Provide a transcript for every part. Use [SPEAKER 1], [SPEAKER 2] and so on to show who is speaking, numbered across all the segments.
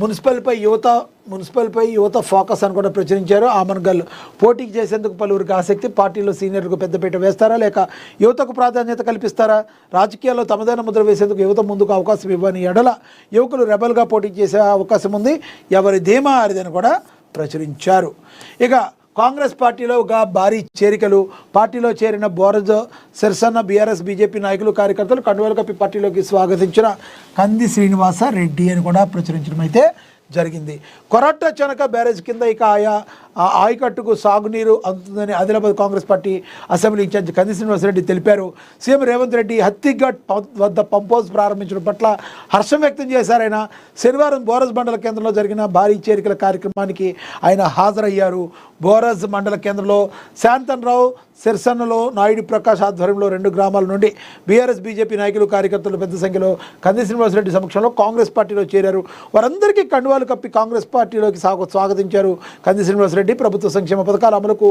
[SPEAKER 1] మున్సిపల్పై యువత ఫోకస్ అని కూడా ప్రచురించారు. ఆమన్గల్ పోటీకి చేసేందుకు పలువురికి ఆసక్తి. పార్టీలో సీనియర్లకు పెద్దపీట వేస్తారా లేక యువతకు ప్రాధాన్యత కల్పిస్తారా? రాజకీయాల్లో తమదైన ముద్ర వేసేందుకు యువత ముందుకు అవకాశం ఇవ్వని ఎడల యువకులు రెబల్గా పోటీ చేసే అవకాశం ఉంది. ఎవరి ధీమా అరిదని కూడా ప్రచురించారు. ఇక కాంగ్రెస్ పార్టీలోగా భారీ చేరికలు. పార్టీలో చేరిన బోరజ్ సిర్సన్న బీఆర్ఎస్ బీజేపీ నాయకులు కార్యకర్తలు కండువాలు కప్పి పార్టీలోకి స్వాగతించిన కంది శ్రీనివాస రెడ్డి అని కూడా ప్రచురించడం అయితే జరిగింది. కొరట్ట చెనక బ్యారేజ్ కింద ఇక ఆయకట్టుకు సాగునీరు అందుతుందని Adilabad Congress party assembly incharge Kandi Srinivasa Reddy తెలిపారు. సీఎం రేవంత్ రెడ్డి హత్తిఘట్ వద్ద పంప్ హౌస్ ప్రారంభించడం పట్ల హర్షం వ్యక్తం చేశారు. ఆయన శనివారం బోరజ్ మండల కేంద్రంలో జరిగిన భారీ చేరికల కార్యక్రమానికి ఆయన హాజరయ్యారు. బోరజ్ మండల కేంద్రంలో శాంతన్రావు సిర్సన్నలో నాయుడు ప్రకాష్ ఆధ్వర్యంలో 2 గ్రామాల నుండి బీఆర్ఎస్ బీజేపీ నాయకులు కార్యకర్తలు పెద్ద సంఖ్యలో కంది శ్రీనివాసరెడ్డి సమక్షంలో కాంగ్రెస్ పార్టీలో చేరారు. వారందరికీ కండువాలు కప్పి కాంగ్రెస్ పార్టీలోకి స్వాగతించారు. కంది శ్రీనివాసరెడ్డి ప్రభుత్వ సంక్షేమ పథకాల అమలుకు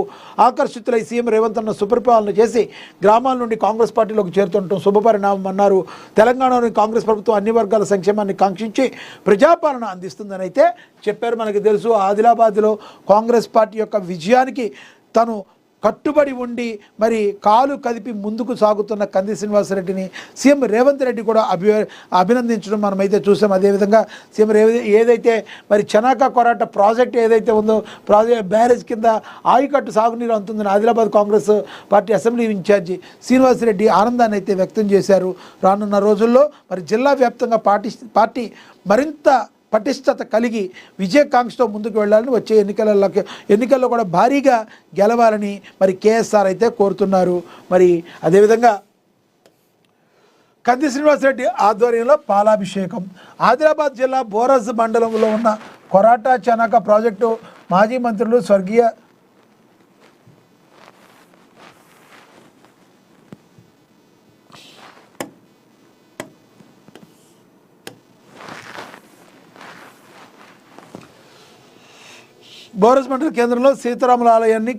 [SPEAKER 1] ఆకర్షితులై సీఎం రేవంత్ అన్న సుపరిపాలన చేసి గ్రామాల నుండి కాంగ్రెస్ పార్టీలోకి చేరుతుండటం శుభపరిణామం అన్నారు. తెలంగాణలోని కాంగ్రెస్ ప్రభుత్వం అన్ని వర్గాల సంక్షేమాన్ని కాంక్షించి ప్రజాపాలన అందిస్తుందని అయితే చెప్పారు. మనకు తెలుసు ఆదిలాబాద్లో కాంగ్రెస్ పార్టీ యొక్క విజయానికి తను కట్టుబడి ఉండి మరి కాలు కదిపి ముందుకు సాగుతున్న కంది శ్రీనివాసరెడ్డిని సీఎం రేవంత్ రెడ్డి కూడా అభినందించడం మనమైతే చూసాం. అదేవిధంగా సీఎం ఏదైతే మరి చెనాక కొరాట ప్రాజెక్ట్ ఏదైతే ఉందో బ్యారేజ్ కింద ఆయకట్టు సాగునీరు అందుతుందని Adilabad Congress party assembly incharge Srinivasa Reddy ఆనందాన్ని అయితే వ్యక్తం చేశారు. రానున్న రోజుల్లో మరి జిల్లా వ్యాప్తంగా పార్టీ మరింత పటిష్టత కలిగి విజయకాంక్షతో ముందుకు వెళ్ళాలని వచ్చే ఎన్నికల్లో కూడా భారీగా గెలవాలని మరి కేఎస్ఆర్ అయితే కోరుతున్నారు. మరి అదేవిధంగా కంది శ్రీనివాసరెడ్డి ఆధ్వర్యంలో పాలాభిషేకం. ఆదిలాబాద్ జిల్లా బోరజ్ మండలంలో ఉన్న కొరాటా చెనాక ప్రాజెక్టు మాజీ మంత్రులు స్వర్గీయ బోరజ్ మండల కేంద్రంలో సీతారాముల ఆలయాన్ని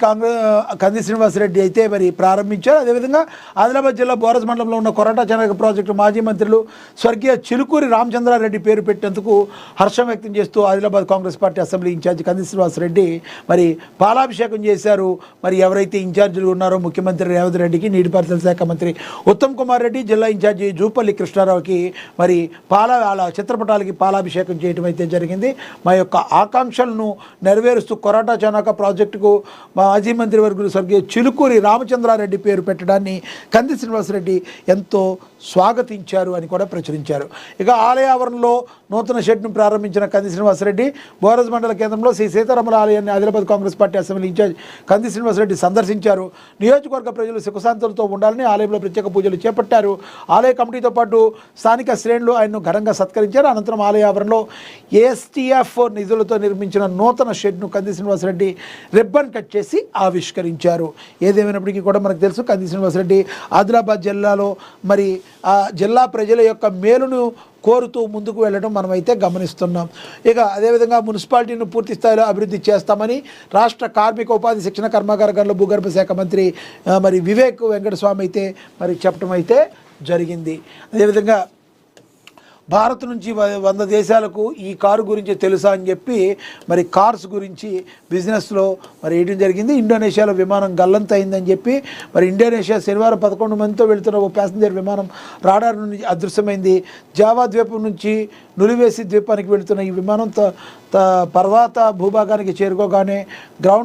[SPEAKER 1] కంది శ్రీనివాసరెడ్డి అయితే మరి ప్రారంభించారు. అదేవిధంగా ఆదిలాబాద్ జిల్లా బోరజ్ మండలంలో ఉన్న కొరటా చెనక ప్రాజెక్టు మాజీ మంత్రులు స్వర్గీయ చిలుకూరి రామచంద్రారెడ్డి పేరు పెట్టేందుకు హర్షం వ్యక్తం చేస్తూ Adilabad Congress party assembly incharge Kandi Srinivasa Reddy మరి పాలాభిషేకం చేశారు. మరి ఎవరైతే ఇన్ఛార్జీలు ఉన్నారో ముఖ్యమంత్రి రేవంత్ రెడ్డికి, నీటిపారుదల శాఖ మంత్రి ఉత్తమ్ కుమార్ రెడ్డి, జిల్లా ఇన్ఛార్జి జూపల్లి కృష్ణారావుకి మరి చిత్రపటాలకి పాలాభిషేకం చేయడం అయితే జరిగింది. మా యొక్క ఆకాంక్షలను నెరవేరుస్తూ కొరాటా చెనాక ప్రాజెక్టుకు మాజీ మంత్రివర్గులు స్వర్గీయ చిలుకూరి రామచంద్రారెడ్డి పేరు పెట్టడాన్ని కంది శ్రీనివాసరెడ్డి ఎంతో స్వాగతించారు అని కూడా ప్రచురించారు. ఇక ఆలయ ఆవరణలో నూతన షెడ్ను ప్రారంభించిన కంది శ్రీనివాసరెడ్డి బోరజ్ మండల కేంద్రంలో శ్రీ సీతారాముల ఆలయాన్ని Adilabad Congress party assembly in-charge Kandi Srinivasa Reddy సందర్శించారు. నియోజకవర్గ ప్రజలు సుఖశాంతులతో ఉండాలని ఆలయంలో ప్రత్యేక పూజలు చేపట్టారు. ఆలయ కమిటీతో పాటు స్థానిక శ్రేణులు ఆయన్ను ఘనంగా సత్కరించారు. అనంతరం ఆలయ ఆవరణలో ఎస్టీఎఫ్ నిధులతో నిర్మించిన నూతన షెడ్ను కంది శ్రీనివాసరెడ్డి రిబ్బన్ కట్ చేసి ఆవిష్కరించారు. ఏదేమైనప్పటికీ కూడా మనకు తెలుసు కంది శ్రీనివాసరెడ్డి ఆదిలాబాద్ జిల్లాలో మరి ఆ జిల్లా ప్రజల యొక్క మేలును కోరుతూ ముందుకు వెళ్ళడం మనమైతే గమనిస్తున్నాం. ఇక అదేవిధంగా మున్సిపాలిటీని పూర్తి స్థాయిలో అభివృద్ధి చేస్తామని రాష్ట్ర కార్మిక ఉపాధి శిక్షణ కర్మాగార గనుల భూగర్భ శాఖ మంత్రి మరి వివేక్ వెంకటస్వామి అయితే మరి చెప్పడం అయితే జరిగింది. అదేవిధంగా భారత్ నుంచి 100 దేశాలకు ఈ కారు గురించి తెలుసా అని చెప్పి మరి కార్స్ గురించి బిజినెస్లో మరి వేయడం జరిగింది. ఇండోనేషియాలో విమానం గల్లంత అయిందని చెప్పి మరి ఇండోనేషియా శనివారం 11 మందితో వెళుతున్న ఓ ప్యాసింజర్ విమానం రాడార్ నుంచి అదృశ్యమైంది. జావా ద్వీపం నుంచి నులివేసి ద్వీపానికి వెళుతున్న ఈ విమానం పర్వత భూభాగానికి చేరుకోగానే గ్రౌండ్